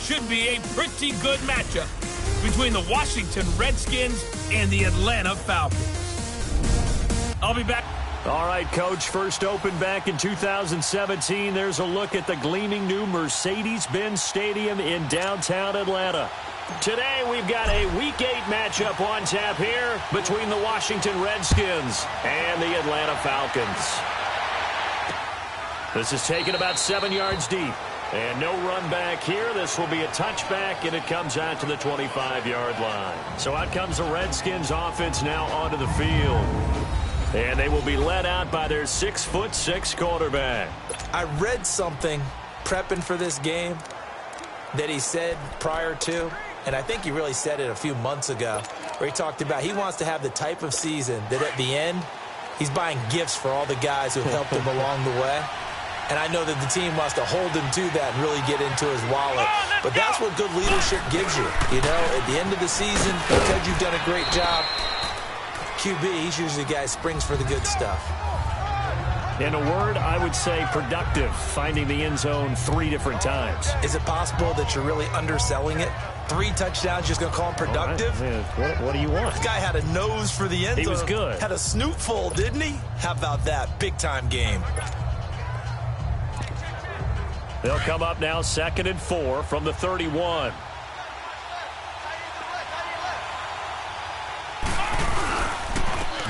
should be a pretty good matchup between the Washington Redskins and the Atlanta Falcons. I'll be back. All right, Coach, first opened back in 2017. There's a look at the gleaming new Mercedes-Benz Stadium in downtown Atlanta. Today, we've got a Week 8 matchup on tap here between the Washington Redskins and the Atlanta Falcons. This is taken about 7 yards deep. And no run back here. This will be a touchback, and it comes out to the 25-yard line. So out comes the Redskins offense now onto the field. And they will be led out by their 6'6" quarterback. I read something prepping for this game that he said prior to, and I think he really said it a few months ago, where he talked about he wants to have the type of season that at the end, he's buying gifts for all the guys who helped him along the way. And I know that the team wants to hold him to that and really get into his wallet. But that's what good leadership gives you. You know, at the end of the season, because you've done a great job, QB, he's usually the guy who springs for the good stuff. In a word, I would say productive, finding the end zone 3 different times. Is it possible that you're really underselling it? 3 touchdowns, just going to call him productive? What do you want? This guy had a nose for the end zone. He was good. Had a snoot full, didn't he? How about that? Big-time game. They'll come up now 2nd and 4 from the 31.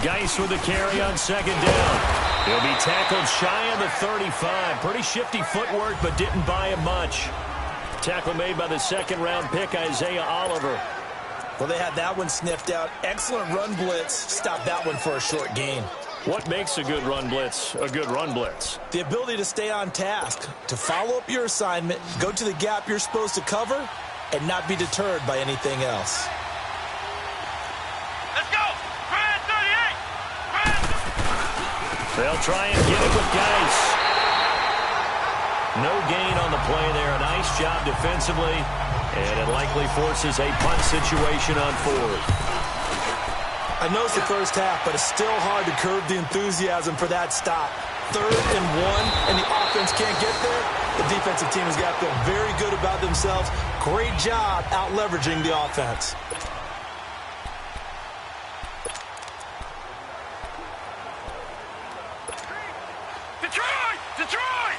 Geis with the carry on 2nd down. He'll be tackled shy of the 35. Pretty shifty footwork, but didn't buy him much. Tackle made by the 2nd-round pick, Isaiah Oliver. Well, they had that one sniffed out. Excellent run blitz. Stopped that one for a short gain. What makes a good run blitz a good run blitz? The ability to stay on task, to follow up your assignment, go to the gap you're supposed to cover, and not be deterred by anything else. Let's go! Brad 38! They'll try and get it with Geis. No gain on the play there. A nice job defensively, and it likely forces a punt situation on 4th. I know it's the first half, but it's still hard to curb the enthusiasm for that stop. 3rd and 1, and the offense can't get there. The defensive team has got to feel very good about themselves. Great job out-leveraging the offense. Detroit! Detroit!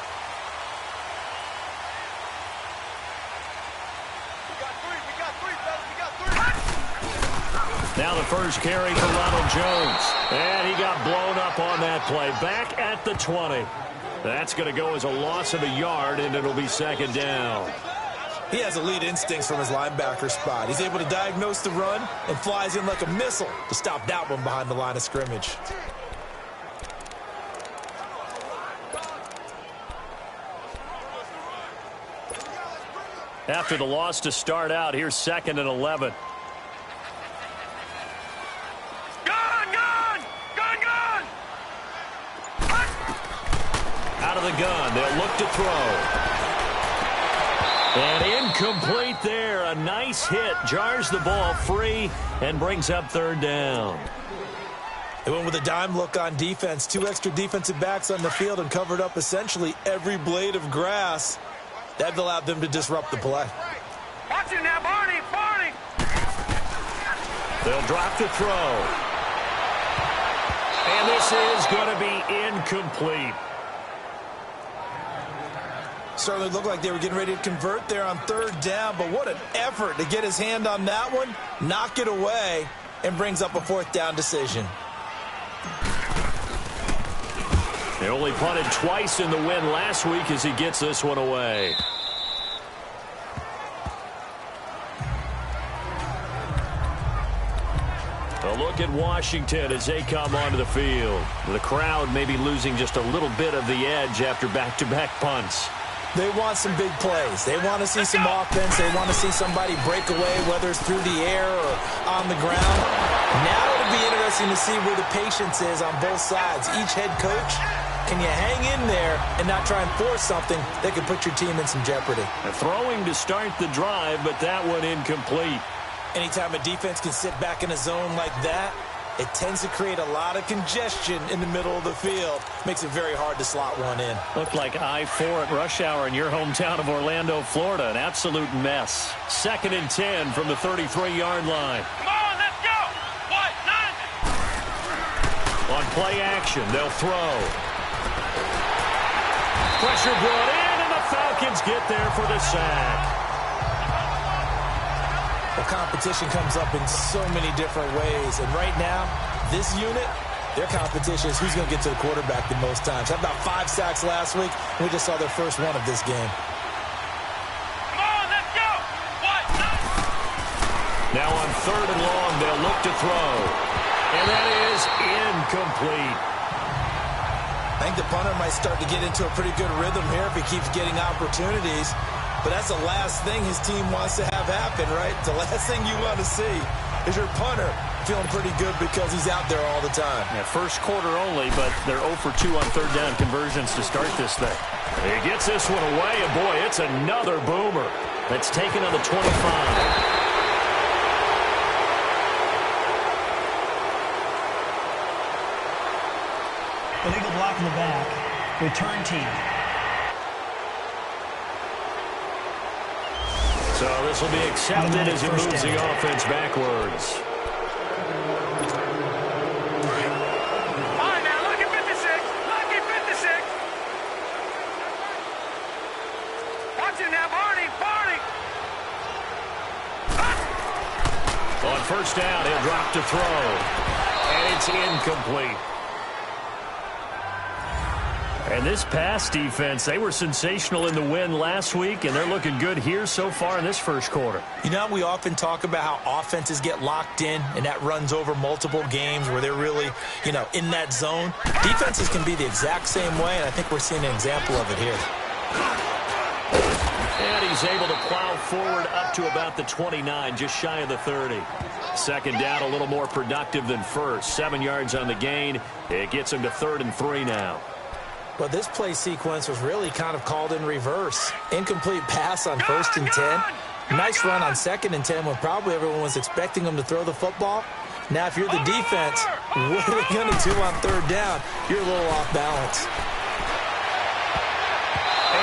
We got three, fellas. We got 3. Now the first carry for Ronald Jones. And he got blown up on that play. Back at the 20. That's going to go as a loss of a yard, and it'll be 2nd down. He has elite instincts from his linebacker spot. He's able to diagnose the run and flies in like a missile to stop that one behind the line of scrimmage. After the loss to start out, here's 2nd and 11. Out of the gun, they'll look to throw. And incomplete there. A nice hit. Jars the ball free and brings up 3rd down. They went with a dime look on defense. 2 extra defensive backs on the field and covered up essentially every blade of grass. That allowed them to disrupt the play. Watch it now, Barney! Barney! They'll drop the throw. And this is going to be incomplete. Certainly looked like they were getting ready to convert there on 3rd down, but what an effort to get his hand on that one, knock it away, and brings up a 4th down decision. They only punted twice in the win last week as he gets this one away. A look at Washington as they come onto the field. The crowd may be losing just a little bit of the edge after back-to-back punts. They want some big plays. They want to see some offense. They want to see somebody break away, whether it's through the air or on the ground. Now it'll be interesting to see where the patience is on both sides. Each head coach, can you hang in there and not try and force something that could put your team in some jeopardy? Throwing to start the drive, but that one incomplete. Anytime a defense can sit back in a zone like that, it tends to create a lot of congestion in the middle of the field. Makes it very hard to slot one in. Looked like I-4 at rush hour in your hometown of Orlando, Florida. An absolute mess. 2nd and 10 from the 33-yard line. Come on, let's go. What? 9. On play action, they'll throw. Pressure brought in, and the Falcons get there for the sack. The competition comes up in so many different ways. And right now, this unit, their competition is who's going to get to the quarterback the most times. Had about 5 sacks last week, and we just saw their first one of this game. Come on, let's go. What? 9. Now on 3rd and long, they'll look to throw. And that is incomplete. I think the punter might start to get into a pretty good rhythm here if he keeps getting opportunities. But that's the last thing his team wants to have happen, right? The last thing you want to see is your punter feeling pretty good because he's out there all the time. Yeah, first quarter only, but they're 0 for 2 on 3rd down conversions to start this thing. He gets this one away, and boy, it's another boomer. That's taken on the 25. Illegal block in the back. Return team. So this will be accepted as he moves the offense backwards. All right, now, look at 56. Look at 56. Watch it now, Barney. Barney. On 1st down, he'll drop to throw. And it's incomplete. And this pass defense, they were sensational in the win last week, and they're looking good here so far in this first quarter. You know, we often talk about how offenses get locked in, and that runs over multiple games where they're really, in that zone. Defenses can be the exact same way, and I think we're seeing an example of it here. And he's able to plow forward up to about the 29, just shy of the 30. 2nd down, a little more productive than first. 7 yards on the gain. It gets him to 3rd and 3 now. Well, this play sequence was really kind of called in reverse. Incomplete pass on 1st and 10. Nice run on 2nd and 10 when probably everyone was expecting him to throw the football. Now, if you're the defense, what are they going to do on 3rd down? You're a little off balance.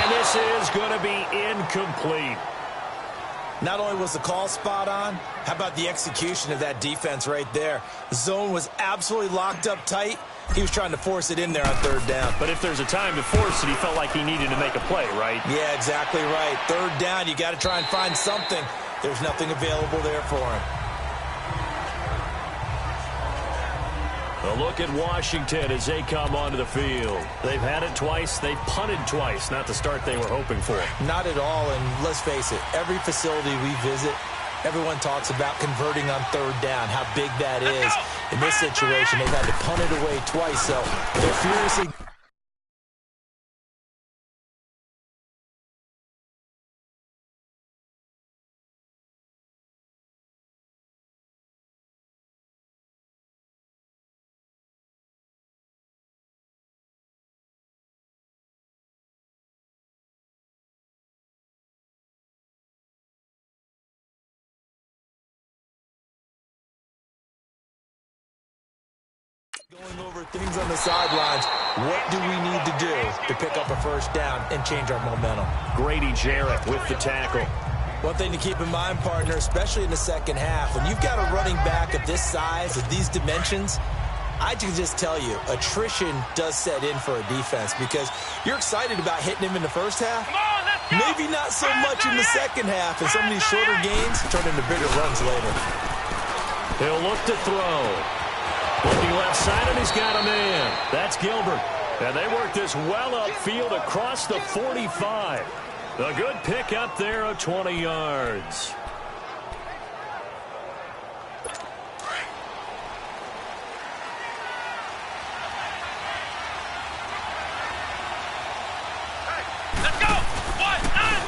And this is going to be incomplete. Not only was the call spot on, how about the execution of that defense right there? The zone was absolutely locked up tight. He was trying to force it in there on 3rd down. But if there's a time to force it, he felt like he needed to make a play, right? Yeah, exactly right. 3rd down, you got to try and find something. There's nothing available there for him. A look at Washington as they come onto the field. They've had it twice. They've punted twice. Not the start they were hoping for. Not at all, and let's face it, every facility we visit, everyone talks about converting on 3rd down, how big that is. In this situation, they've had to punt it away twice, so they're furiously... Going over things on the sidelines, what do we need to do to pick up a 1st down and change our momentum? Grady Jarrett with the tackle. One thing to keep in mind, partner, especially in the 2nd half, when you've got a running back of this size, of these dimensions, I can just tell you, attrition does set in for a defense because you're excited about hitting him in the 1st half. Maybe not so much in the 2nd half, and some of these shorter gains turn into bigger runs later. He'll look to throw. Looking left side, and he's got a man. That's Gilbert. And they work this well upfield across the 45. A good pick up there of 20 yards. Hey, let's go. What?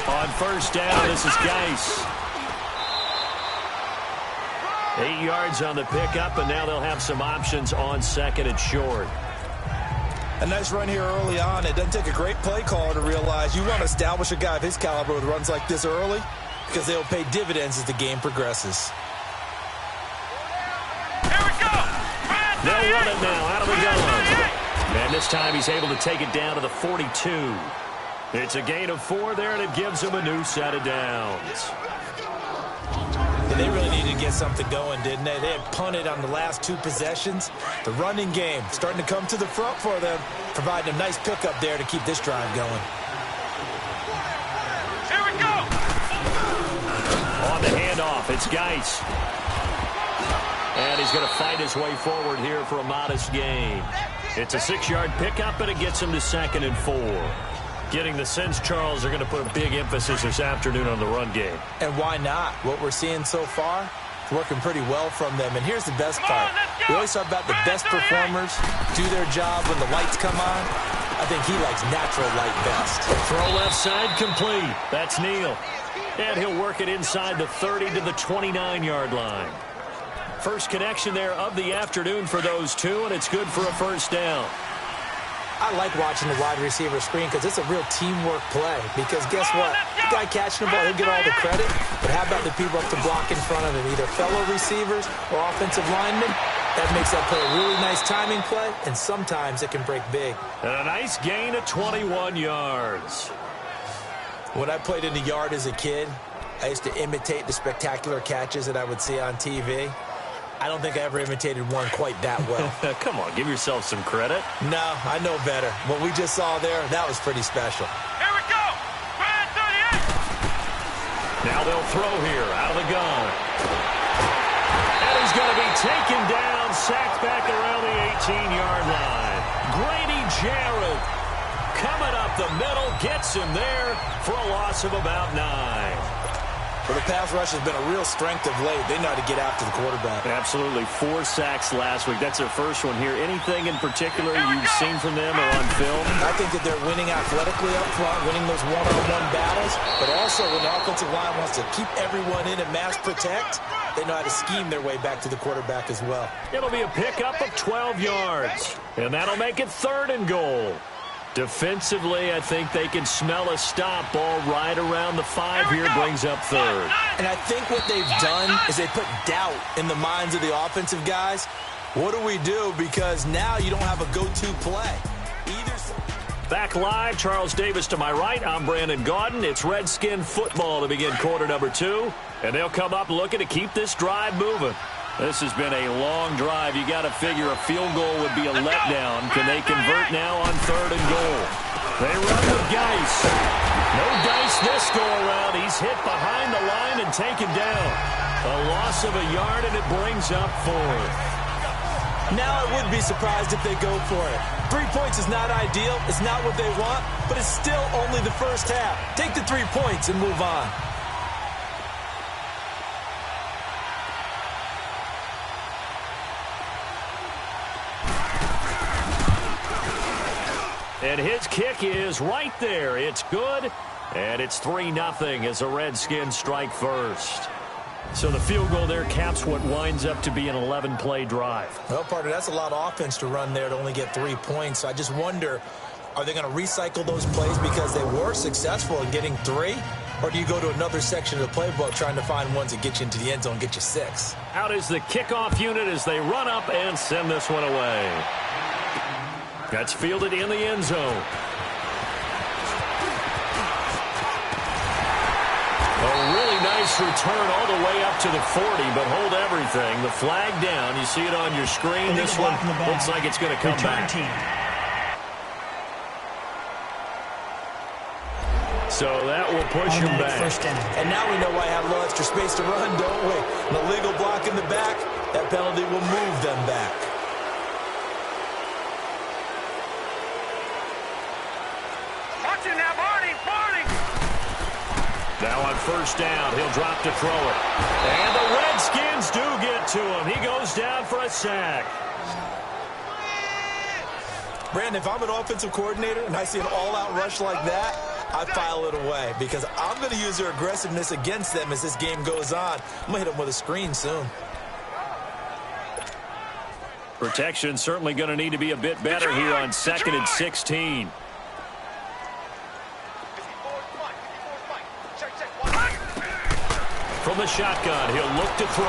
9. On 1st down, this is Geis. 8 yards on the pickup, and now they'll have some options on 2nd and short. A nice run here early on. It doesn't take a great play caller to realize you want to establish a guy of his caliber with runs like this early because they'll pay dividends as the game progresses. Here we go. They'll run it now out of the gun. And this time he's able to take it down to the 42. It's a gain of 4 there, and it gives him a new set of downs. They really needed to get something going, didn't they? They had punted on the last 2 possessions. The running game starting to come to the front for them, providing a nice pickup there to keep this drive going. Here we go! On the handoff, it's Geis. And he's going to fight his way forward here for a modest gain. It's a 6-yard pickup, and it gets him to 2nd and 4. Getting the sense, Charles, are going to put a big emphasis this afternoon on the run game. And why not? What we're seeing so far is working pretty well from them. And here's the best part. We always talk about the best performers do their job when the lights come on. I think he likes natural light best. Throw left side complete. That's Neal. And he'll work it inside the 30 to the 29-yard line. First connection there of the afternoon for those two, and it's good for a first down. I like watching the wide receiver screen because it's a real teamwork play. Because guess what? The guy catching the ball, he'll get all the credit. But how about the people up to block in front of him, either fellow receivers or offensive linemen? That makes that play a really nice timing play, and sometimes it can break big. And a nice gain of 21 yards. When I played in the yard as a kid, I used to imitate the spectacular catches that I would see on TV. I don't think I ever imitated one quite that well. Come on, give yourself some credit. No, I know better. What we just saw there, that was pretty special. Here we go! Brad 38! Now they'll throw here out of the gun. And he's going to be taken down, sacked back around the 18-yard line. Grady Jarrett coming up the middle, gets him there for a loss of about 9. Well, the pass rush has been a real strength of late. They know how to get after the quarterback. Absolutely. 4 sacks last week. That's their first one here. Anything in particular you've seen from them or on film? I think that they're winning athletically up front, winning those one-on-one battles, but also when the offensive line wants to keep everyone in and mass protect, they know how to scheme their way back to the quarterback as well. It'll be a pickup of 12 yards, and that'll make it 3rd and goal. Defensively, I think they can smell a stop. Ball right around the 5 here, brings up 3rd. And I think what they've done is they put doubt in the minds of the offensive guys. What do we do? Because now you don't have a go-to play. Back live, Charles Davis to my right. I'm Brandon Gaudin. It's Redskin football to begin quarter number 2. And they'll come up looking to keep this drive moving. This has been a long drive. You got to figure a field goal would be a letdown. Can they convert now on 3rd and goal? They run with Geis. No Geis this go around. He's hit behind the line and taken down. A loss of a yard, and it brings up 4th. Now I would be surprised if they go for it. 3 points is not ideal. It's not what they want, but it's still only the first half. Take the 3 points and move on. And his kick is right there. It's good, and it's 3-0 as the Redskins strike first. So the field goal there caps what winds up to be an 11-play drive. Well, partner, that's a lot of offense to run there to only get 3 points. I just wonder, are they going to recycle those plays because they were successful in getting 3? Or do you go to another section of the playbook trying to find ones that get you into the end zone and get you 6? Out is the kickoff unit as they run up and send this one away. That's fielded in the end zone. A really nice return all the way up to the 40, but hold everything. The flag down. You see it on your screen. This one looks like it's going to come back. So that will push him back. And now we know why I have a little extra space to run, don't we? An illegal block in the back. That penalty will move them back. Now on first down, he'll drop to throw it. And the Redskins do get to him. He goes down for a sack. Brandon, if I'm an offensive coordinator and I see an all-out rush like that, I file it away because I'm going to use their aggressiveness against them as this game goes on. I'm going to hit them with a screen soon. Protection certainly going to need to be a bit better here on 2nd and 16. From the shotgun, he'll look to throw.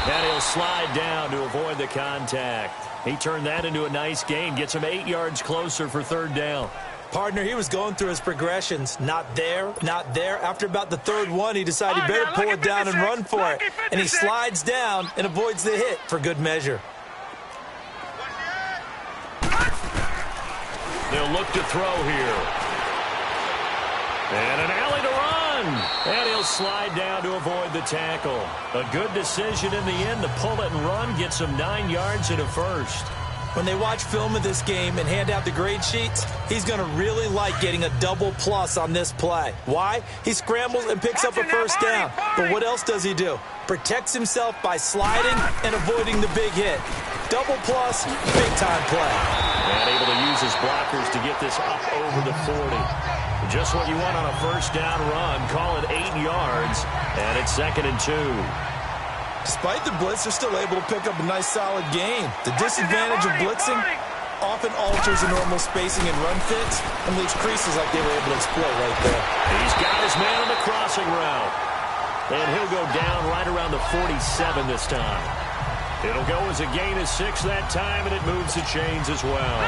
And he'll slide down to avoid the contact. He turned that into a nice gain. Gets him 8 yards closer for third down. Partner, he was going through his progressions. Not there, not there. After about the third one, he decided he better pull it down and run for it. And he slides down and avoids the hit for good measure. They'll look to throw here. And an alley to run. And he'll slide down to avoid the tackle. A good decision in the end to pull it and run. Gets him 9 yards and a first. When they watch film of this game and hand out the grade sheets, he's going to really like getting a double plus on this play. Why? He scrambles and picks up a first down. But what else does he do? Protects himself by sliding and avoiding the big hit. Double plus, big-time play. And able to use his blockers to get this up over the 40. Just what you want on a first down run. Call it 8 yards, and it's 2nd and 2. Despite the blitz, they're still able to pick up a nice, solid gain. The disadvantage of blitzing often alters the normal spacing and run fits and leaves creases like they were able to exploit right there. He's got his man on the crossing route. And he'll go down right around the 47 this time. It'll go as a gain of 6 that time, and it moves the chains as well.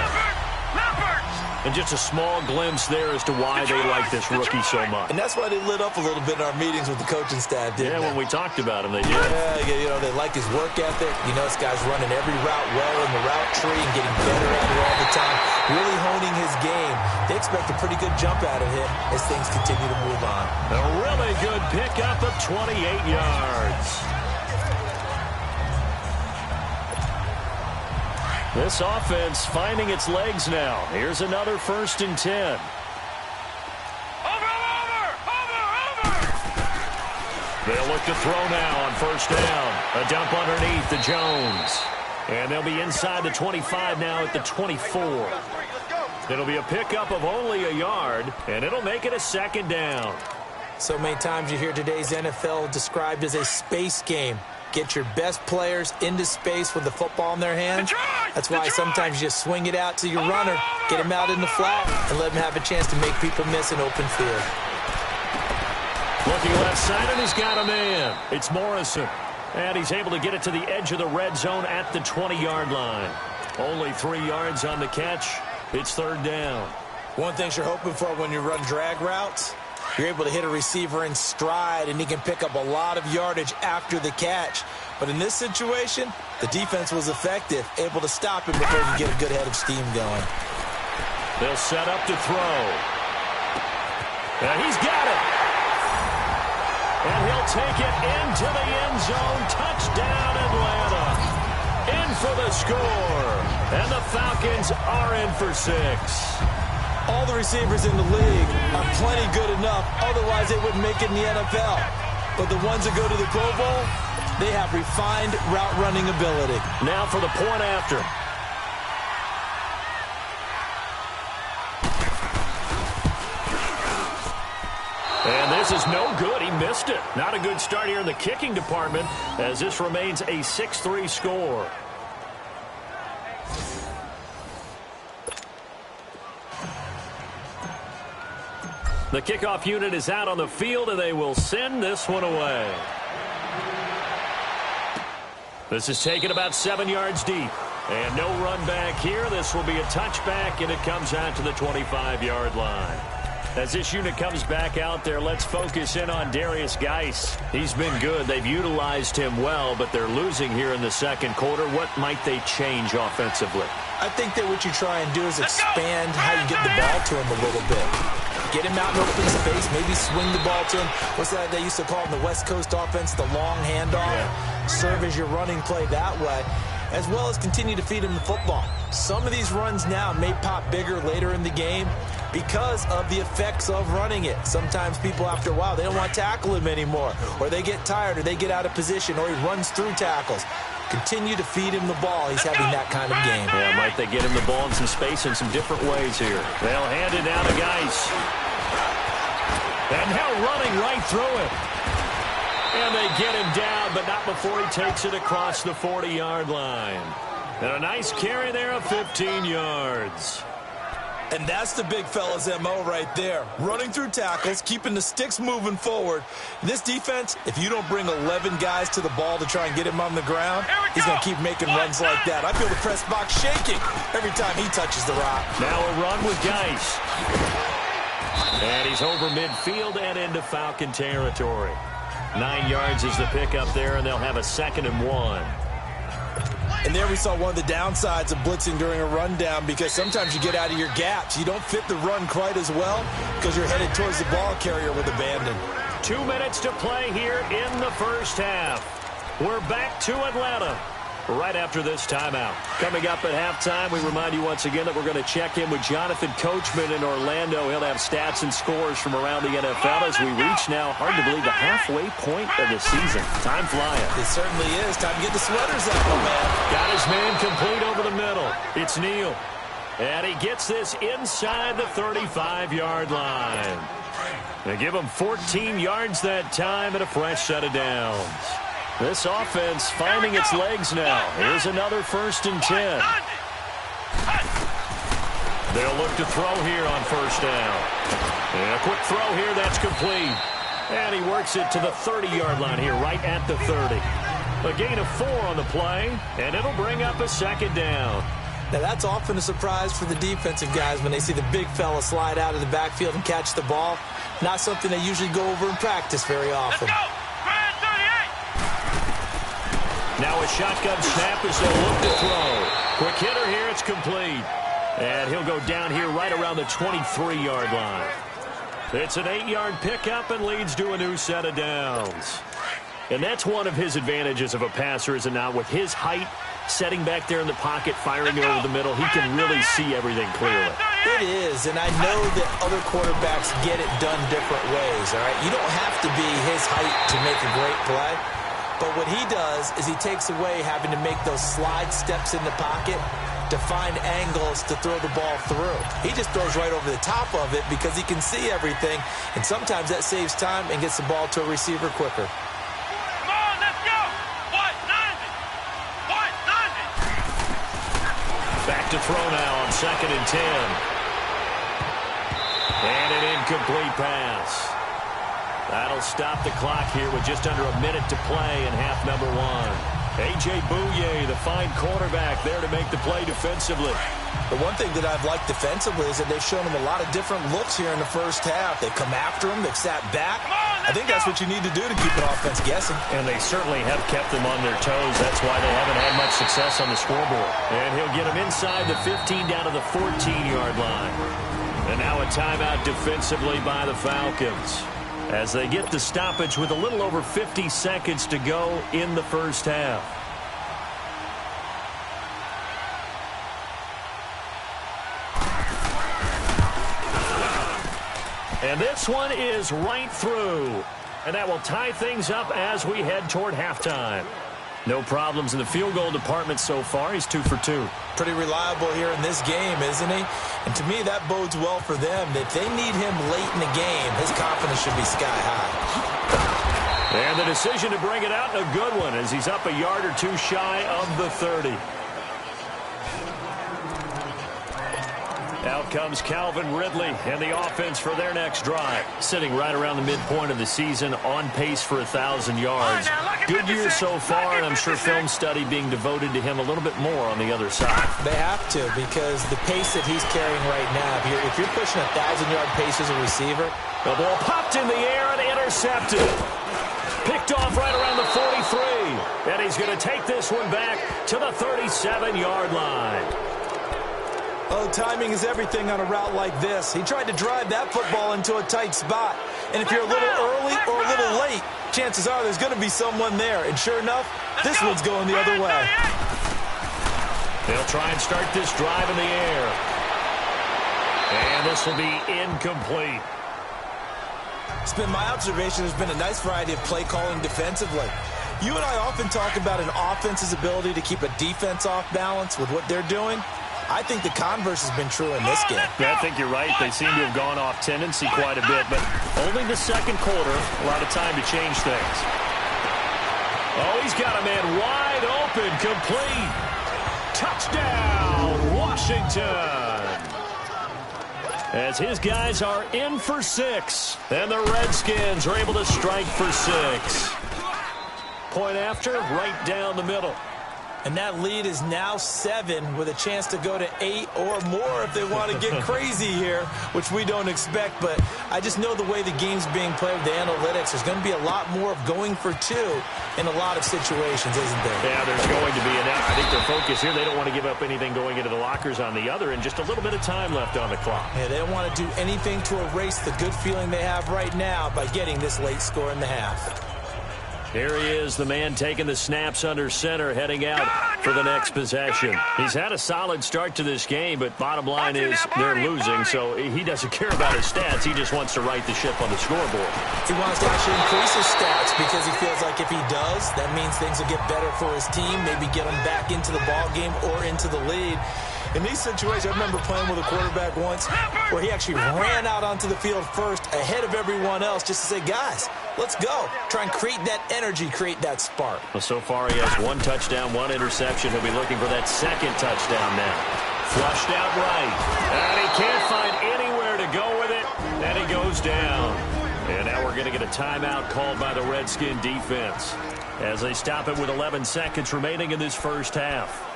And just a small glimpse there as to why they like this rookie so much. And that's why they lit up a little bit in our meetings with the coaching staff, didn't they? When we talked about him, they did. Yeah, you know, they like his work ethic. You know, this guy's running every route well in the route tree and getting better at it all the time, really honing his game. They expect a pretty good jump out of him as things continue to move on. A really good pickup of 28 yards. This offense finding its legs now. Here's another 1st and 10. Over! They'll look to throw now on first down. A dump underneath to Jones. And they'll be inside the 25 now at the 24. It'll be a pickup of only a yard, and it'll make it a 2nd down. So many times you hear today's NFL described as a space game. Get your best players into space with the football in their hands. That's why sometimes you just swing it out to your runner, get him out in the flat, and let him have a chance to make people miss an open field. Looking left side, and he's got a man. It's Morrison. And he's able to get it to the edge of the red zone at the 20-yard line. Only 3 yards on the catch. It's 3rd down. One thing you're hoping for when you run drag routes, you're able to hit a receiver in stride, and he can pick up a lot of yardage after the catch. But in this situation, the defense was effective, able to stop him before he can get a good head of steam going. They'll set up to throw. And he's got it. And he'll take it into the end zone. Touchdown, Atlanta. In for the score. And the Falcons are in for 6. All the receivers in the league are plenty good enough. Otherwise, they wouldn't make it in the NFL. But the ones that go to the Pro Bowl, they have refined route running ability. Now for the point after. And this is no good. He missed it. Not a good start here in the kicking department as this remains a 6-3 score. The kickoff unit is out on the field, and they will send this one away. This is taken about 7 yards deep. And no run back here. This will be a touchback, and it comes out to the 25-yard line. As this unit comes back out there, let's focus in on Darius Geis. He's been good. They've utilized him well, but they're losing here in the second quarter. What might they change offensively? I think that what you try and do is expand how you get the ball to him a little bit. Get him out in open space, maybe swing the ball to him. What's that they used to call in the West Coast offense, the long handoff? Yeah. Serve as your running play that way, as well as continue to feed him the football. Some of these runs now may pop bigger later in the game because of the effects of running it. Sometimes people, after a while, they don't want to tackle him anymore, or they get tired, or they get out of position, or he runs through tackles. Continue to feed him the ball. He's having that kind of game. Yeah, might they get him the ball in some space in some different ways here. They'll hand it down to Geis. And now running right through it. And they get him down, but not before he takes it across the 40-yard line. And a nice carry there of 15 yards. And that's the big fella's MO right there. Running through tackles, keeping the sticks moving forward. This defense, if you don't bring 11 guys to the ball to try and get him on the ground, he's going to keep making runs like that. I feel the press box shaking every time he touches the rock. Now a run with Geis. And he's over midfield and into Falcon territory. 9 yards is the pickup there, and they'll have a 2nd and 1. And there we saw one of the downsides of blitzing during a rundown, because sometimes you get out of your gaps. You don't fit the run quite as well because you're headed towards the ball carrier with abandon. 2 minutes to play here in the first half. We're back to Atlanta right after this timeout. Coming up at halftime, we remind you once again that we're going to check in with Jonathan Coachman in Orlando. He'll have stats and scores from around the NFL as we reach now, hard to believe, the halfway point of the season. Time flying. It certainly is. Time to get the sweaters out, my man. Got his man complete over the middle. It's Neal. And he gets this inside the 35-yard line. They give him 14 yards that time and a fresh set of downs. This offense finding its legs now. Here's another 1st and 10. They'll look to throw here on 1st down. And a quick throw here, that's complete. And he works it to the 30-yard line here, right at the 30. A gain of 4 on the play, and it'll bring up a 2nd down. Now, that's often a surprise for the defensive guys when they see the big fella slide out of the backfield and catch the ball. Not something they usually go over in practice very often. Let's go! Now a shotgun snap as they'll look to throw. Quick hitter here, it's complete. And he'll go down here right around the 23-yard line. It's an 8-yard pickup and leads to a new set of downs. And that's one of his advantages of a passer, is it not? With his height, setting back there in the pocket, firing it over the middle, he can really see everything clearly. It is, and I know that other quarterbacks get it done different ways, all right? You don't have to be his height to make a great play. But what he does is he takes away having to make those slide steps in the pocket to find angles to throw the ball through. He just throws right over the top of it because he can see everything, and sometimes that saves time and gets the ball to a receiver quicker. Come on, let's go! 190! Back to throw now on 2nd and 10. And an incomplete pass. That'll stop the clock here with just under a minute to play in half number 1. A.J. Bouye, the fine quarterback, there to make the play defensively. The one thing that I've liked defensively is that they've shown him a lot of different looks here in the first half. They've come after him. They've sat back. I think that's what you need to do to keep an offense guessing. And they certainly have kept them on their toes. That's why they haven't had much success on the scoreboard. And he'll get them inside the 15 down to the 14-yard line. And now a timeout defensively by the Falcons, as they get the stoppage with a little over 50 seconds to go in the first half. And this one is right through. And that will tie things up as we head toward halftime. No problems in the field goal department so far. He's 2 for 2. Pretty reliable here in this game, isn't he? And to me, that bodes well for them. If they need him late in the game, his confidence should be sky high. And the decision to bring it out, a good one, as he's up a yard or two shy of the 30. Out comes Calvin Ridley and the offense for their next drive. Sitting right around the midpoint of the season, on pace for 1,000 yards. Good year so far, and I'm sure film study being devoted to him a little bit more on the other side. They have to, because the pace that he's carrying right now, if you're pushing 1,000-yard pace as a receiver. The ball popped in the air and intercepted. Picked off right around the 43. And he's going to take this one back to the 37-yard line. Oh, timing is everything on a route like this. He tried to drive that football into a tight spot. And if you're a little early or a little late, chances are there's going to be someone there. And sure enough, this one's going the other way. They'll try and start this drive in the air. And this will be incomplete. It's been my observation there's been a nice variety of play calling defensively. You and I often talk about an offense's ability to keep a defense off balance with what they're doing. I think the converse has been true in this game. Yeah, I think you're right. They seem to have gone off tendency quite a bit, but only the second quarter, a lot of time to change things. Oh, he's got a man wide open, complete. Touchdown, Washington. as his guys are in for 6. And the Redskins are able to strike for 6. Point after, right down the middle. And that lead is now 7 with a chance to go to 8 or more if they want to get crazy here, which we don't expect. But I just know the way the game's being played with the analytics, there's going to be a lot more of going for 2 in a lot of situations, isn't there? Yeah, there's going to be. And I think their focus here, they don't want to give up anything going into the lockers on the other, and just a little bit of time left on the clock. Yeah, they don't want to do anything to erase the good feeling they have right now by getting this late score in the half. Here he is, the man taking the snaps under center, heading out for the next possession. He's had a solid start to this game, but bottom line is they're losing, so he doesn't care about his stats. He just wants to right the ship on the scoreboard. He wants to actually increase his stats because he feels like if he does, that means things will get better for his team, maybe get him back into the ball game or into the lead. In these situations, I remember playing with a quarterback once where he actually ran out onto the field first ahead of everyone else just to say, guys, let's go. Try and create that energy, create that spark. Well, so far he has 1 touchdown, 1 interception. He'll be looking for that 2nd touchdown now. Flushed out right. And he can't find anywhere to go with it. And he goes down. And now we're going to get a timeout called by the Redskin defense as they stop it with 11 seconds remaining in this first half.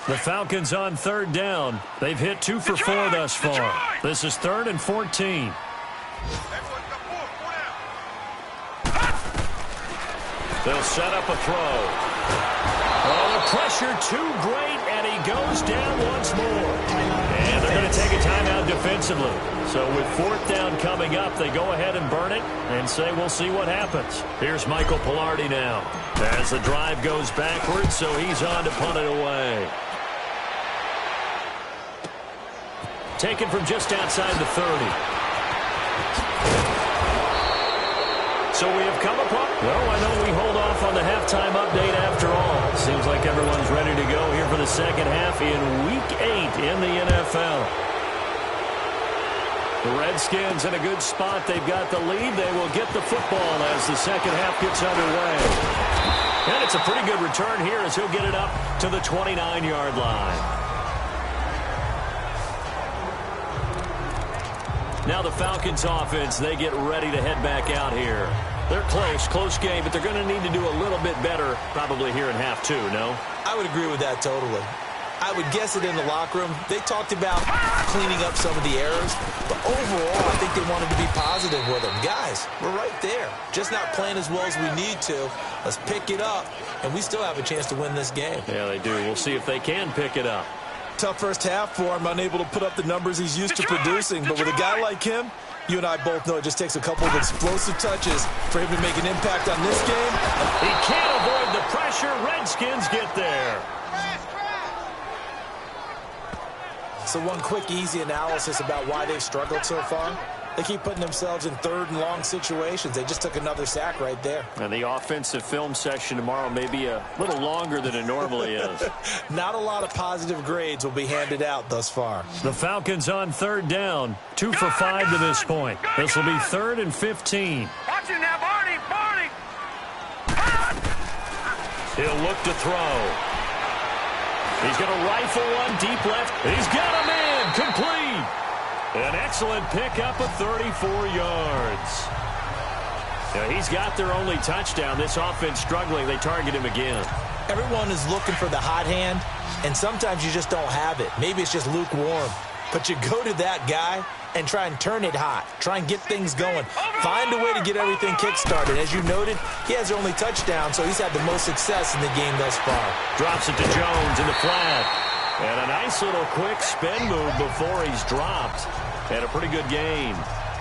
The Falcons on 3rd down. They've hit 2 for 4 thus far. This is 3rd and 14. They'll set up a throw. Oh, the pressure too great, and he goes down once more. And they're going to take a timeout defensively. So with 4th down coming up, they go ahead and burn it and say we'll see what happens. Here's Michael Pilardi now as the drive goes backwards, so he's on to punt it away. Taken from just outside the 30. So we have come upon... Well, I know we hold off on the halftime update after all. Seems like everyone's ready to go here for the second half in Week 8 in the NFL. The Redskins in a good spot. They've got the lead. They will get the football as the second half gets underway. And it's a pretty good return here as he'll get it up to the 29-yard line. Now the Falcons offense, they get ready to head back out here. They're close game, but they're going to need to do a little bit better probably here in half 2, no? I would agree with that totally. I would guess it in the locker room. They talked about cleaning up some of the errors, but overall I think they wanted to be positive with them. Guys, we're right there. Just not playing as well as we need to. Let's pick it up, and we still have a chance to win this game. Yeah, they do. We'll see if they can pick it up. Tough first half for him, unable to put up the numbers he's used to producing. But with a guy like him, you and I both know it just takes a couple of explosive touches for him to make an impact on this game. He can't avoid the pressure. Redskins get there. So one quick, easy analysis about why they've struggled so far. They keep putting themselves in 3rd and long situations. They just took another sack right there. And the offensive film session tomorrow may be a little longer than it normally is. Not a lot of positive grades will be handed out thus far. The Falcons on 3rd down. 2 for 5 to this point. This will be 3rd and 15. Watch it now, Barney. He'll look to throw. He's going to rifle one deep left. He's got a man complete. An excellent pickup of 34 yards. Now, he's got their only touchdown. This offense struggling. They target him again. Everyone is looking for the hot hand, and sometimes you just don't have it. Maybe it's just lukewarm. But you go to that guy and try and turn it hot. Try and get things going. Find a way to get everything kick-started. As you noted, he has their only touchdown, so he's had the most success in the game thus far. Drops it to Jones in the flat. And a nice little quick spin move before he's dropped. And a pretty good gain.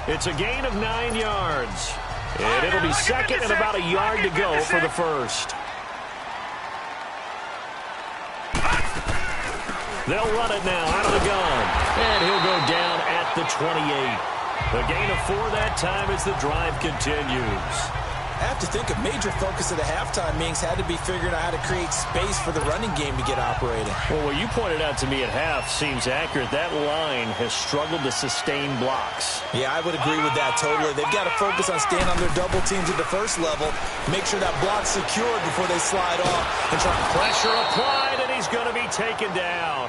It's a gain of 9 yards. And it'll be 2nd and about a yard to go for the first. They'll run it now out of the gun. And he'll go down at the 28. The gain of 4 that time as the drive continues. I have to think a major focus of the halftime meetings had to be figuring out how to create space for the running game to get operating. Well, what you pointed out to me at half seems accurate. That line has struggled to sustain blocks. Yeah, I would agree with that totally. They've got to focus on staying on their double teams at the first level, make sure that block's secured before they slide off, and try to pressure applied, and he's going to be taken down.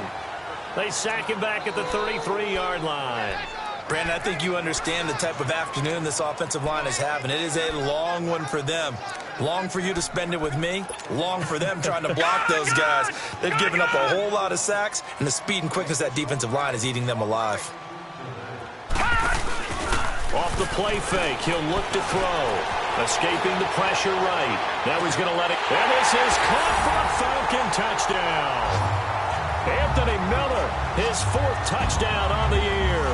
They sack him back at the 33-yard line. Brandon, I think you understand the type of afternoon this offensive line is having. It is a long one for them. Long for you to spend it with me. Long for them trying to block those guys. They've given up a whole lot of sacks, and the speed and quickness of that defensive line is eating them alive. Off the play fake, he'll look to throw. Escaping the pressure right. Now he's going to let it. And this is caught for a Falcon touchdown. Anthony Miller, his 4th touchdown on the year.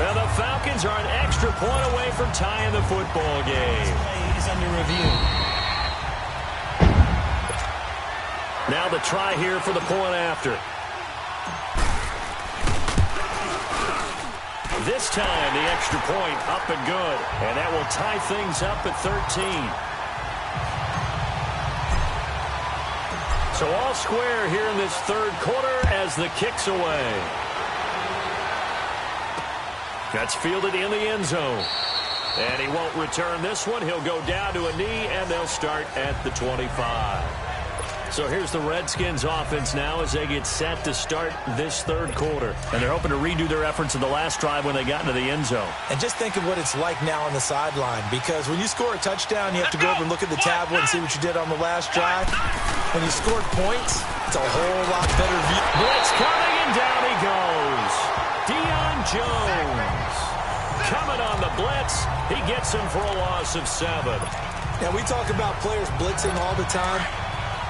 And the Falcons are an extra point away from tying the football game. This play is under review. Now the try here for the point after. This time the extra point up and good. And that will tie things up at 13. So all square here in this 3rd quarter as the kick's away. That's fielded in the end zone. And he won't return this one. He'll go down to a knee, and they'll start at the 25. So here's the Redskins offense now as they get set to start this 3rd quarter. And they're hoping to redo their efforts in the last drive when they got into the end zone. And just think of what it's like now on the sideline, because when you score a touchdown, you have to go over and look at the tablet and see what you did on the last drive. When you scored points, it's a whole lot better view. Blitz coming, and down he goes. Deion Jones coming on the blitz. He gets him for a loss of 7. Now, we talk about players blitzing all the time.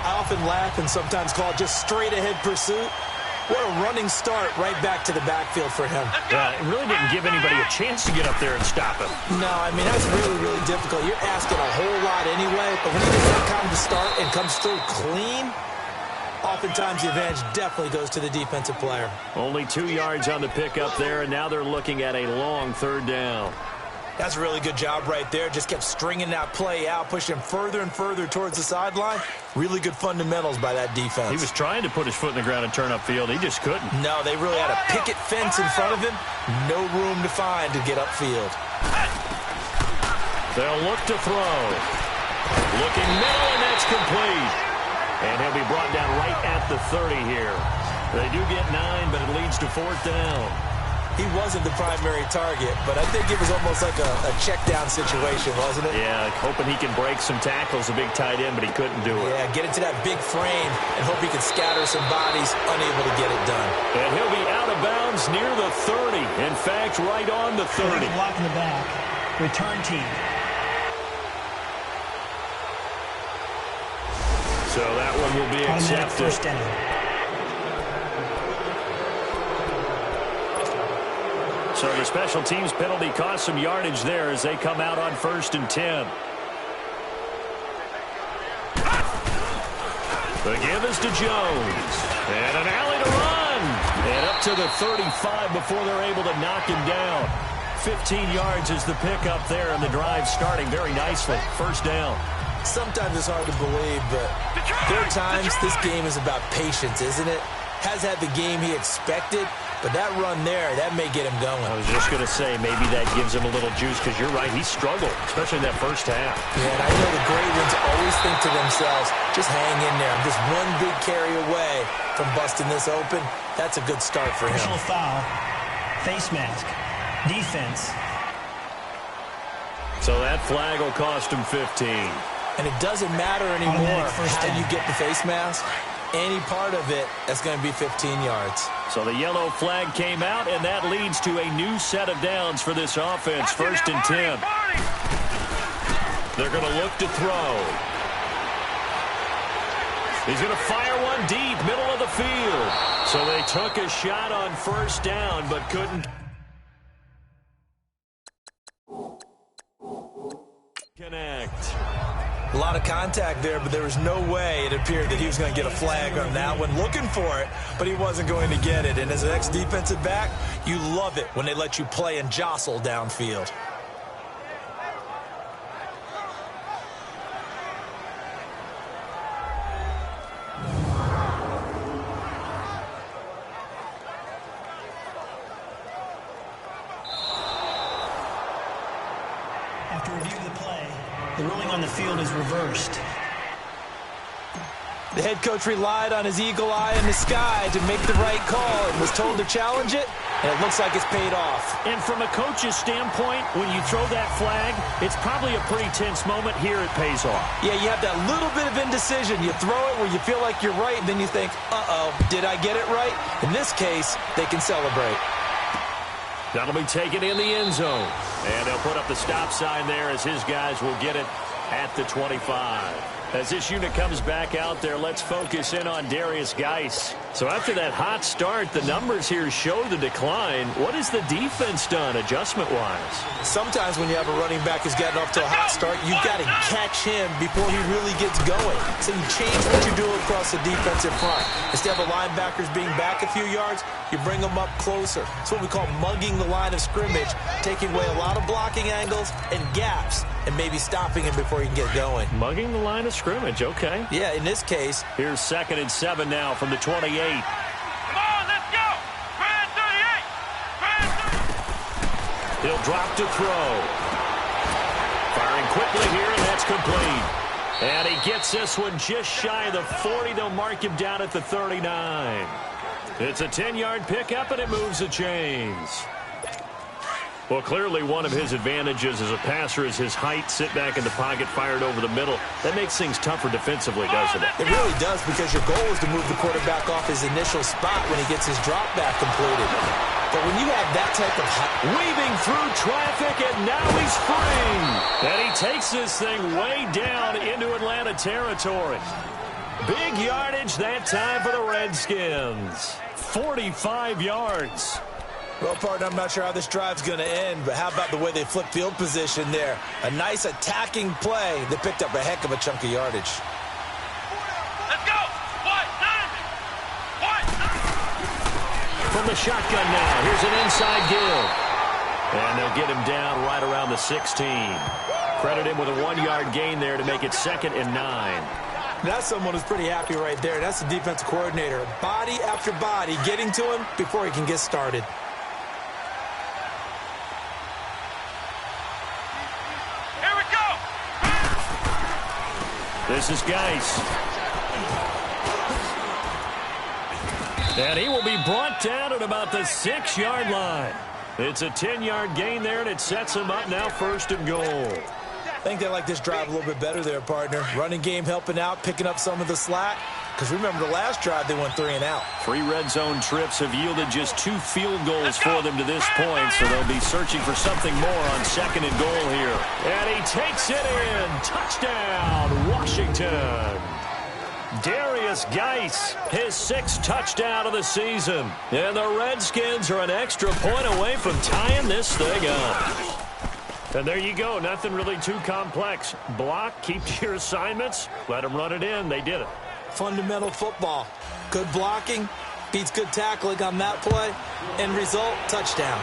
I often laugh and sometimes call it just straight-ahead pursuit. What a running start right back to the backfield for him. It really didn't give anybody a chance to get up there and stop him. No, I mean, that's really, really difficult. You're asking a whole lot anyway, but when he gets that kind of start and comes through clean, oftentimes the advantage definitely goes to the defensive player. Only 2 yards on the pickup there, and now they're looking at a long 3rd down. That's a really good job right there. Just kept stringing that play out, pushing him further and further towards the sideline. Really good fundamentals by that defense. He was trying to put his foot in the ground and turn upfield. He just couldn't. No, they really had a picket fence in front of him. No room to find to get upfield. They'll look to throw. Looking middle, and that's complete. And he'll be brought down right at the 30 here. They do get 9, but it leads to 4th down. He wasn't the primary target, but I think it was almost like a check-down situation, wasn't it? Yeah, hoping he can break some tackles, a big tight end, but he couldn't do it. Yeah, get into that big frame and hope he can scatter some bodies, unable to get it done. And he'll be out of bounds near the 30. In fact, right on the 30. Block in the back. Return team. So that one will be accepted. First down. So the special teams penalty cost some yardage there as they come out on 1st and 10. The give is to Jones. And an alley to run. And up to the 35 before they're able to knock him down. 15 yards is the pickup there, and the drive starting very nicely. 1st down. Sometimes it's hard to believe, but there are times this game is about patience, isn't it? Has had the game he expected, but that run there, that may get him going. I was just going to say, maybe that gives him a little juice, because you're right, he struggled, especially in that 1st half. Yeah, and I know the great ones always think to themselves, just hang in there. I'm just one big carry away from busting this open. That's a good start for him. Personal foul. Face mask. Defense. So that flag will cost him 15. And it doesn't matter anymore how you get the face mask. Any part of it, that's going to be 15 yards. So the yellow flag came out, and that leads to a new set of downs for this offense. 1st and 10. They're going to look to throw. He's going to fire one deep, middle of the field. So they took a shot on 1st down, but couldn't connect. A lot of contact there, but there was no way it appeared that he was going to get a flag on that one. Looking for it, but he wasn't going to get it. And as an ex-defensive back, you love it when they let you play and jostle downfield. After reviewing the play, the ruling on the field is reversed. The head coach relied on his eagle eye in the sky to make the right call and was told to challenge it, and it looks like it's paid off. And from a coach's standpoint, when you throw that flag, it's probably a pretty tense moment. Here it pays off. Yeah, you have that little bit of indecision. You throw it where you feel like you're right, and then you think, uh-oh, did I get it right? In this case, they can celebrate. That'll be taken in the end zone. And they'll put up the stop sign there as his guys will get it at the 25. As this unit comes back out there, let's focus in on Darius Geis. So after that hot start, the numbers here show the decline. What has the defense done adjustment-wise? Sometimes when you have a running back who's gotten off to a hot start, you've got to catch him before he really gets going. So you change what you do across the defensive front. Instead of the linebackers being back a few yards, you bring them up closer. It's what we call mugging the line of scrimmage, taking away a lot of blocking angles and gaps, and maybe stopping him before he can get going. Mugging the line of scrimmage, okay. Yeah, in this case. Here's 2nd and 7 now from the 28. Come on, let's go! Brand 38! Brand 38! He'll drop to throw. Firing quickly here, and that's complete. And he gets this one just shy of the 40. They'll mark him down at the 39. It's a 10-yard pickup, and it moves the chains. Well, clearly one of his advantages as a passer is his height. Sit back in the pocket, fired over the middle. That makes things tougher defensively, doesn't it? It really does, because your goal is to move the quarterback off his initial spot when he gets his drop back completed. But when you have that type of height, weaving through traffic, and now he's free. And he takes this thing way down into Atlanta territory. Big yardage that time for the Redskins. 45 yards. Well, partner, I'm not sure how this drive's going to end, but how about the way they flip field position there? A nice attacking play that picked up a heck of a chunk of yardage. Let's go! What? From the shotgun now, here's an inside give. And they'll get him down right around the 16. Credit him with a 1-yard gain there to make it 2nd and 9. That's someone who's pretty happy right there. That's the defensive coordinator. Body after body getting to him before he can get started. This is Geis. And he will be brought down at about the 6-yard line. It's a 10-yard gain there, and it sets him up now 1st and goal. I think they like this drive a little bit better there, partner. Running game helping out, picking up some of the slack. Because remember, the last drive, they went 3 and out. 3 red zone trips have yielded just 2 field goals for them to this point, so they'll be searching for something more on 2nd and goal here. And he takes it in. Touchdown, Washington. Darius Geis, his 6th touchdown of the season. And the Redskins are an extra point away from tying this thing up. And there you go. Nothing really too complex. Block, keep to your assignments, let them run it in. They did it. Fundamental football. Good blocking beats good tackling on that play. End result, touchdown.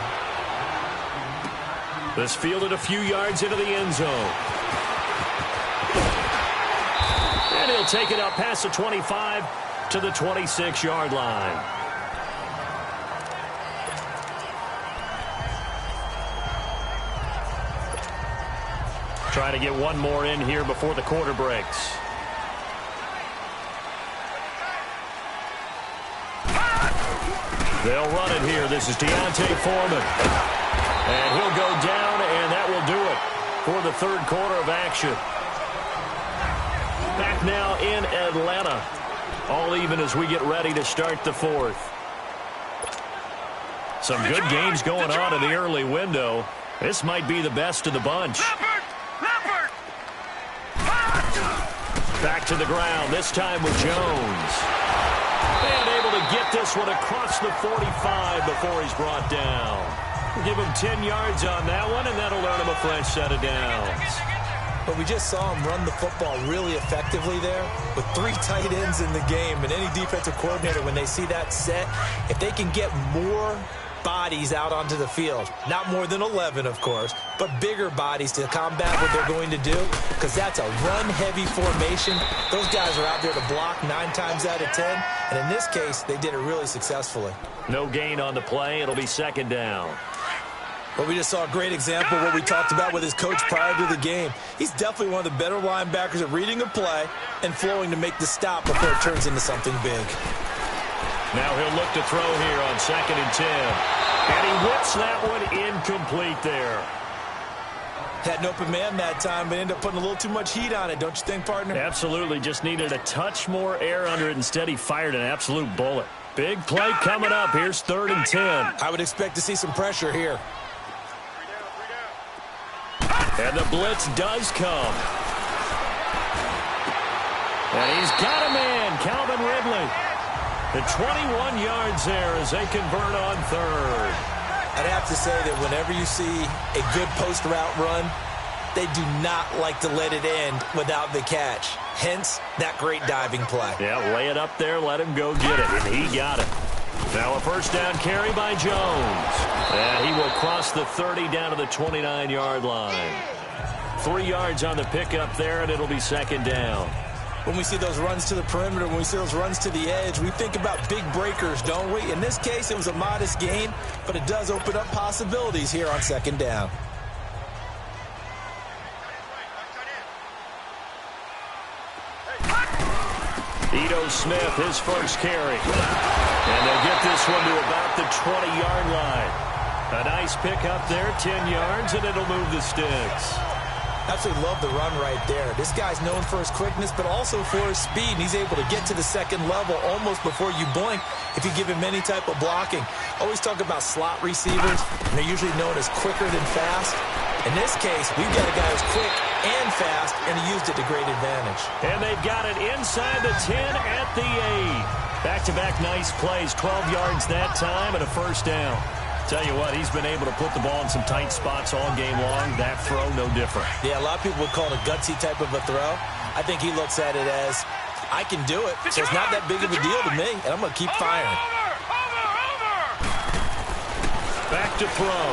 This fielded a few yards into the end zone. And he'll take it up past the 25 to the 26-yard line. Trying to get one more in here before the quarter breaks. They'll run it here. This is Deontay Foreman. And he'll go down, and that will do it for the 3rd quarter of action. Back now in Atlanta. All even as we get ready to start the 4th. Some good games going on in the early window. This might be the best of the bunch. Back to the ground, this time with Jones. And able to get this one across the 45 before he's brought down. We'll give him 10 yards on that one, and that'll earn him a fresh set of downs. But we just saw him run the football really effectively there with 3 tight ends in the game. And any defensive coordinator, when they see that set, if they can get more bodies out onto the field, not more than 11, of course, but bigger bodies to combat what they're going to do, because that's a run-heavy formation. Those guys are out there to block 9 times out of 10, and in this case, they did it really successfully. No gain on the play. It'll be 2nd down. Well, we just saw a great example of what we talked about with his coach prior to the game. He's definitely one of the better linebackers at reading a play and flowing to make the stop before it turns into something big. Now he'll look to throw here on 2nd and 10. And he whips that one incomplete there. Had an open man that time, but ended up putting a little too much heat on it, don't you think, partner? Absolutely. Just needed a touch more air under it. Instead, he fired an absolute bullet. Big play coming up. Here's 3rd and 10. I would expect to see some pressure here. And the blitz does come. And he's got a man, Calvin Ridley. The 21 yards there as they convert on 3rd. I'd have to say that whenever you see a good post route run, they do not like to let it end without the catch. Hence, that great diving play. Yeah, lay it up there, let him go get it, and he got it. Now a first down carry by Jones. And he will cross the 30 down to the 29-yard line. 3 yards on the pickup there, and it'll be 2nd down. When we see those runs to the perimeter, when we see those runs to the edge, we think about big breakers, don't we? In this case, it was a modest gain, but it does open up possibilities here on 2nd down. Ito Smith, his first carry. And they'll get this one to about the 20-yard line. A nice pickup there, 10 yards, and it'll move the sticks. Absolutely love the run right there. This guy's known for his quickness, but also for his speed. And he's able to get to the 2nd level almost before you blink if you give him any type of blocking. Always talk about slot receivers, and they're usually known as quicker than fast. In this case, we've got a guy who's quick and fast, and he used it to great advantage. And they've got it inside the 10 at the 8. Back-to-back nice plays, 12 yards that time and a first down. Tell you what, he's been able to put the ball in some tight spots all game long. That throw, no different. Yeah, a lot of people would call it a gutsy type of a throw. I think he looks at it as, I can do it, so it's not that big of a deal to me, and I'm going to keep firing. Back to throw.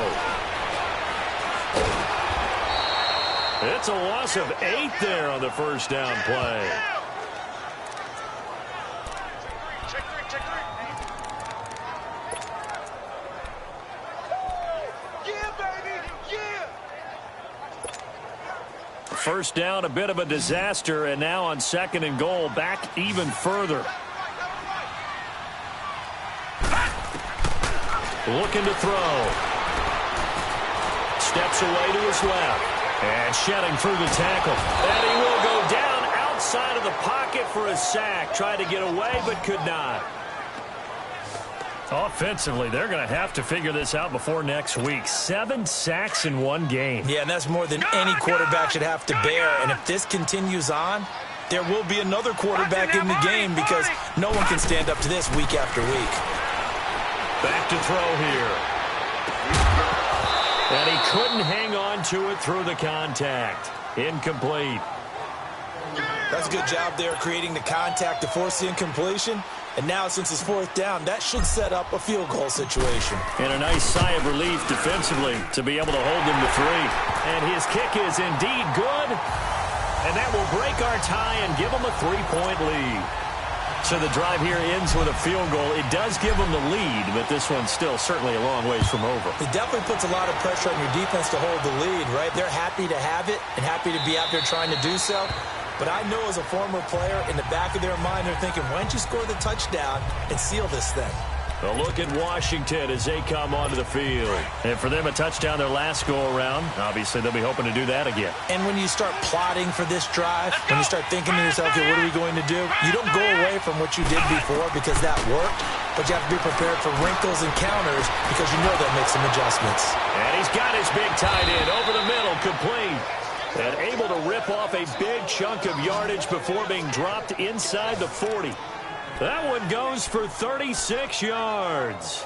It's a loss of 8 there on the first down play. First down, a bit of a disaster, and now on 2nd and goal, back even further. Looking to throw. Steps away to his left. And shedding through the tackle. And he will go down outside of the pocket for a sack. Tried to get away, but could not. Offensively, they're going to have to figure this out before next week. 7 sacks in one game. Yeah, and that's more than any quarterback should have to bear. And if this continues on, there will be another quarterback in the game because no one can stand up to this week after week. Back to throw here. And he couldn't hang on to it through the contact. Incomplete. That's a good job there creating the contact to force the incompletion. And now, since it's 4th down, that should set up a field goal situation. And a nice sigh of relief defensively to be able to hold them to 3. And his kick is indeed good. And that will break our tie and give them a 3-point lead. So the drive here ends with a field goal. It does give them the lead, but this one's still certainly a long ways from over. It definitely puts a lot of pressure on your defense to hold the lead, right? They're happy to have it and happy to be out there trying to do so. But I know as a former player, in the back of their mind, they're thinking, why don't you score the touchdown and seal this thing? A look at Washington as they come onto the field. And for them, a touchdown their last go-around. Obviously, they'll be hoping to do that again. And when you start plotting for this drive, when you start thinking to yourself, okay, what are we going to do? You don't go away from what you did before because that worked, but you have to be prepared for wrinkles and counters because you know they'll make some adjustments. And he's got his big tight end over the middle, complete. And able to rip off a big chunk of yardage before being dropped inside the 40. That one goes for 36 yards.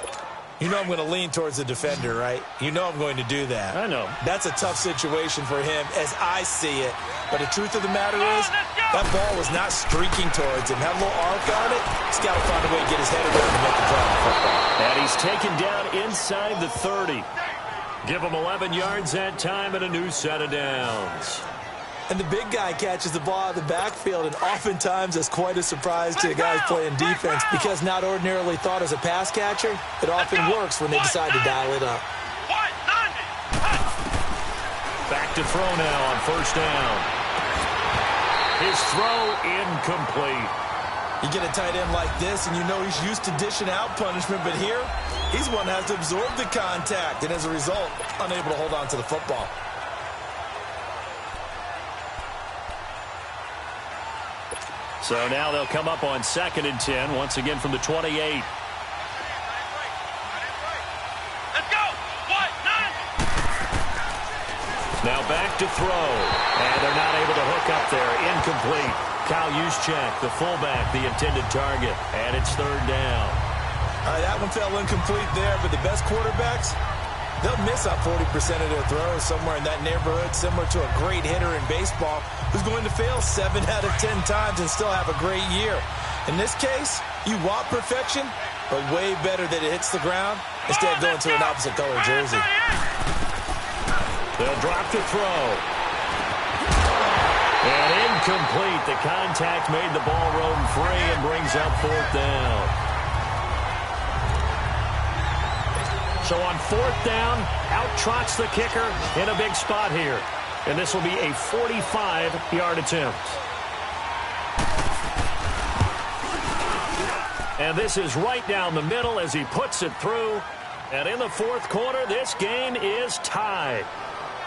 You know I'm going to lean towards the defender, right? You know I'm going to do that. I know. That's a tough situation for him as I see it. But the truth of the matter is, that ball was not streaking towards him. Had a little arc on it. He's got to find a way to get his head around and make the play on the football. And he's taken down inside the 30. Give him 11 yards that time and a new set of downs. And the big guy catches the ball out of the backfield, and oftentimes that's quite a surprise to the guys playing defense because not ordinarily thought as a pass catcher, it often works when they decide to dial it up. back to throw now on first down. His throw incomplete. You get a tight end like this, and you know he's used to dishing out punishment, but here, he's one that has to absorb the contact, and as a result, unable to hold on to the football. So now they'll come up on 2nd and 10, once again from the 28. Let's go! What? Nine! Now back to throw, and they're not able to hook up there. Incomplete. Kyle Juszczyk, the fullback, the intended target, and it's 3rd down. All right, that one fell incomplete there, but the best quarterbacks, they'll miss out 40% of their throws somewhere in that neighborhood, similar to a great hitter in baseball who's going to fail 7 out of 10 times and still have a great year. In this case, you want perfection, but way better that it hits the ground instead of going to an opposite color jersey. They'll drop to throw. And incomplete. The contact made the ball roam free and brings up 4th down. So on 4th down, out trots the kicker in a big spot here. And this will be a 45-yard attempt. And this is right down the middle as he puts it through. And in the 4th quarter, this game is tied.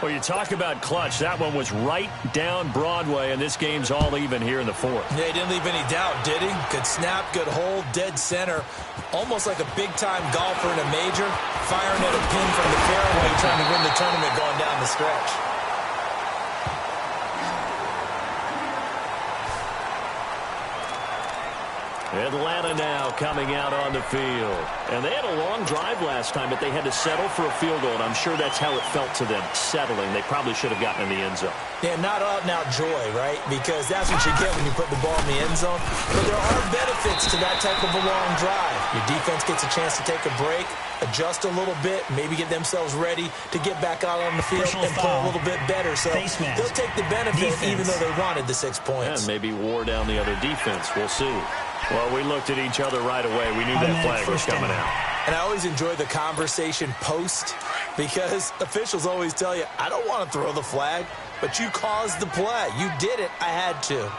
Well, you talk about clutch. That one was right down Broadway, and this game's all even here in the 4th. Yeah, he didn't leave any doubt, did he? Good snap, good hold, dead center. Almost like a big-time golfer in a major, firing at a pin from the fairway, trying to win the tournament going down the stretch. Atlanta now coming out on the field. And they had a long drive last time, but they had to settle for a field goal, and I'm sure that's how it felt to them, settling. They probably should have gotten in the end zone. Yeah, not out-and-out joy, right? Because that's what you get when you put the ball in the end zone. But there are benefits to that type of a long drive. Your defense gets a chance to take a break, adjust a little bit, maybe get themselves ready to get back out on the field and play a little bit better. So they'll take the benefit even though they wanted the 6 points. And maybe wore down the other defense. We'll see. Well, we looked at each other right away. We knew that flag was coming out. And I always enjoy the conversation post because officials always tell you, I don't want to throw the flag, but you caused the play. You did it. I had to.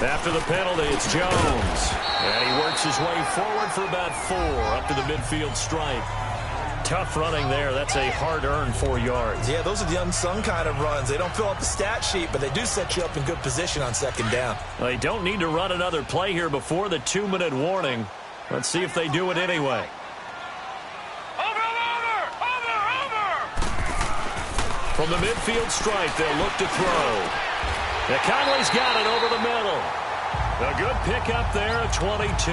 After the penalty, it's Jones. And he works his way forward for about 4 up to the midfield stripe. Tough running there. That's a hard-earned 4 yards. Yeah, those are the unsung kind of runs. They don't fill up the stat sheet, but they do set you up in good position on 2nd down. They don't need to run another play here before the 2-minute warning. Let's see if they do it anyway. Over! From the midfield stripe, they'll look to throw. Now Conley's got it over the middle. A good pickup there at 22.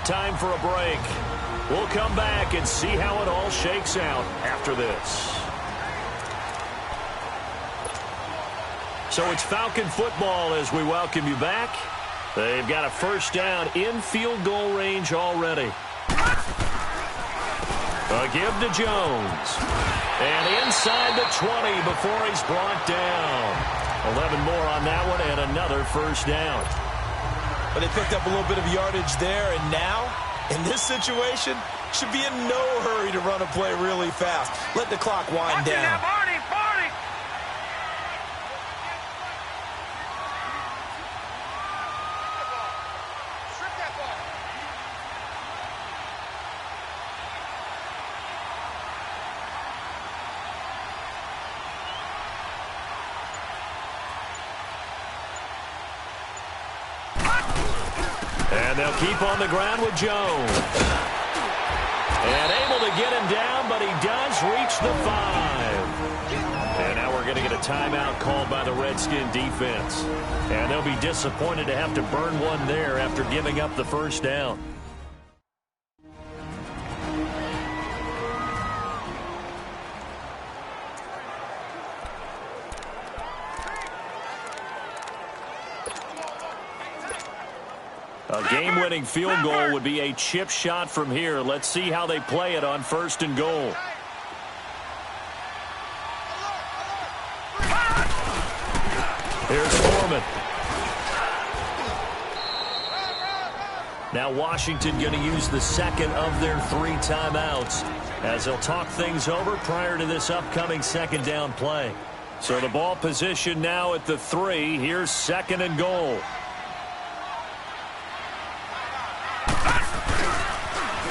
Time for a break. We'll come back and see how it all shakes out after this. So it's Falcon football as we welcome you back. They've got a 1st down in field goal range already. A give to Jones. And inside the 20 before he's brought down. 11 more on that one and another 1st down. But they picked up a little bit of yardage there, and now, in this situation, should be in no hurry to run a play really fast. Let the clock wind down. And they'll keep on the ground with Jones. And able to get him down, but he does reach the 5. And now we're going to get a timeout called by the Redskin defense. And they'll be disappointed to have to burn one there after giving up the 1st down. A game-winning field goal would be a chip shot from here. Let's see how they play it on 1st and goal. Here's Foreman. Now Washington going to use the second of their 3 timeouts as they'll talk things over prior to this upcoming second down play. So the ball position now at the 3. Here's 2nd and goal.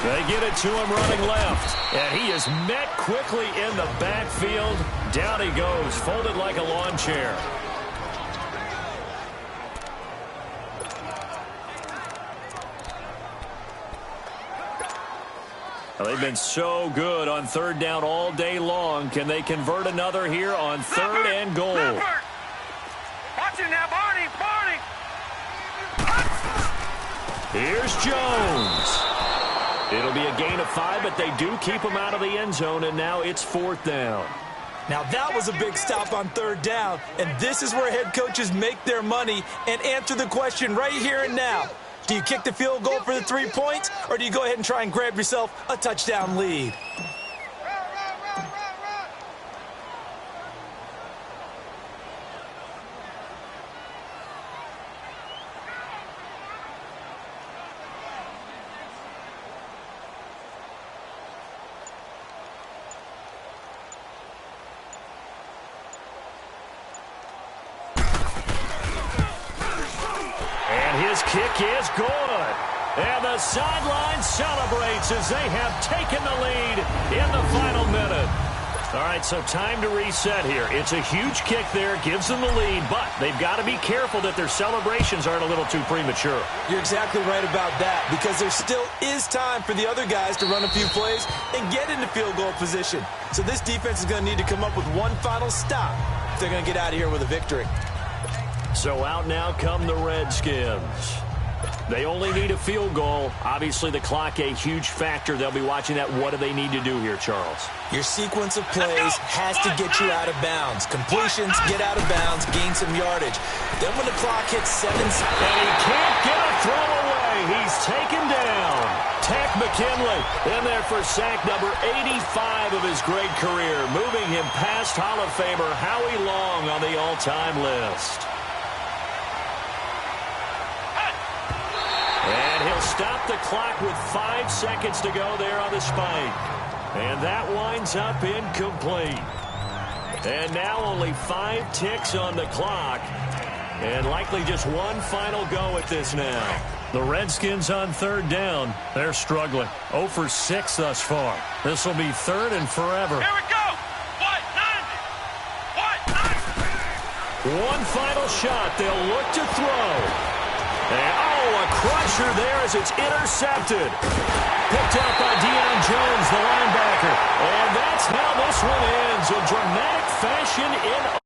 They get it to him running left. And he is met quickly in the backfield. Down he goes, folded like a lawn chair. Well, they've been so good on 3rd down all day long. Can they convert another here on 3rd and goal? Watch him now, Barney. Here's Jones. It'll be a gain of 5, but they do keep him out of the end zone, and now it's 4th down. Now that was a big stop on 3rd down, and this is where head coaches make their money and answer the question right here and now. Do you kick the field goal for the 3 points, or do you go ahead and try and grab yourself a touchdown lead? His kick is good. And the sideline celebrates as they have taken the lead in the final minute. All right, so time to reset here. It's a huge kick there, gives them the lead, but they've got to be careful that their celebrations aren't a little too premature. You're exactly right about that, because there still is time for the other guys to run a few plays and get into field goal position. So this defense is going to need to come up with one final stop if they're going to get out of here with a victory. So out now come the Redskins. They only need a field goal. Obviously, the clock a huge factor. They'll be watching that. What do they need to do here, Charles? Your sequence of plays has to get you out of bounds. Completions, get out of bounds, gain some yardage. Then when the clock hits 7 seconds. And he can't get a throw away. He's taken down. Tack McKinley in there for sack number 85 of his great career, moving him past Hall of Famer Howie Long on the all-time list. And he'll stop the clock with 5 seconds to go there on the spike. And that winds up incomplete. And now only 5 ticks on the clock. And likely just one final go at this now. The Redskins on 3rd down. They're struggling. 0 for 6 thus far. This will be 3rd and forever. Here we go. One final shot. They'll look to throw. And, a crusher there as it's intercepted. Picked out by Deion Jones, the linebacker. And that's how this one ends in dramatic fashion in